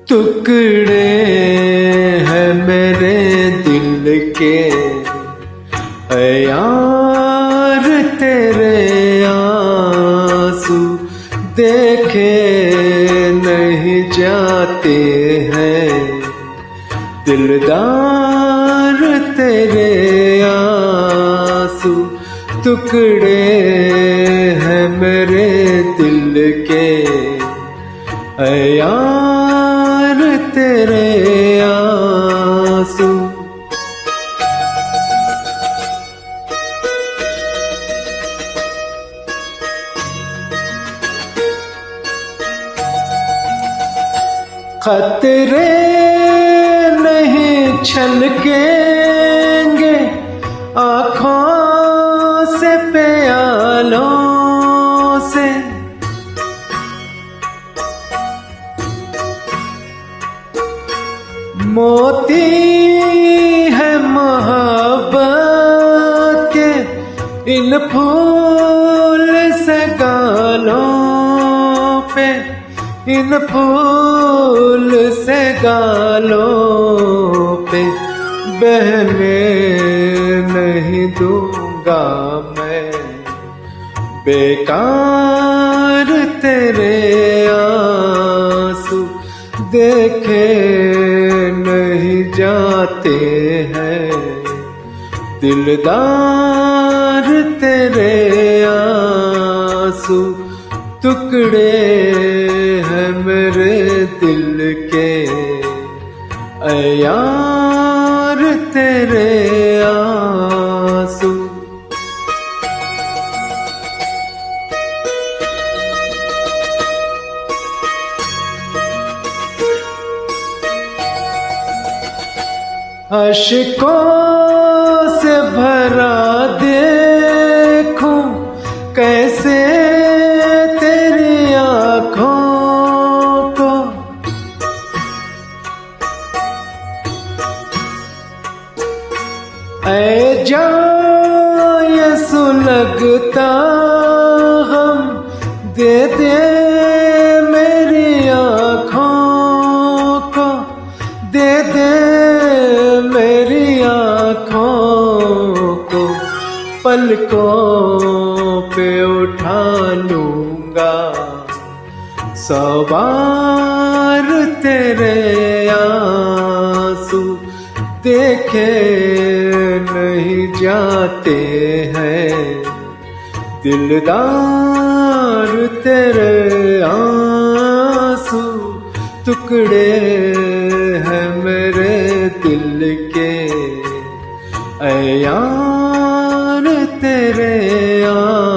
टुकड़े हैं मेरे दिल के ऐ यार तेरे आंसू देखे नहीं जाते हैं दिलदार तेरे आंसू टुकड़े हैं मेरे दिल के ऐ यार तेरे आंसू। खतरे नहीं छलकेंगे आँखों से प्यालों से मोती है मोहब्बत के इन फूल से गालों पे इन फूल से गालों पे बहने नहीं दूंगा मैं बेकार तेरे आंसू देखे नहीं जाते हैं दिलदार तेरे आंसू टुकड़े हैं मेरे दिल के ऐ यार तेरे आंसू। अश्कों से भरा देखूं कैसे तेरी आँखों को ऐ जान ये सुलगता हम दे दे मेरी आँखों को दे दे मेरी आँखों को पलकों पे उठा लूंगा सवार तेरे आंसू देखे नहीं जाते हैं दिलदार तेरे आंसू टुकड़े हैं मेरे दिल के ऐ यार तेरे आंसू।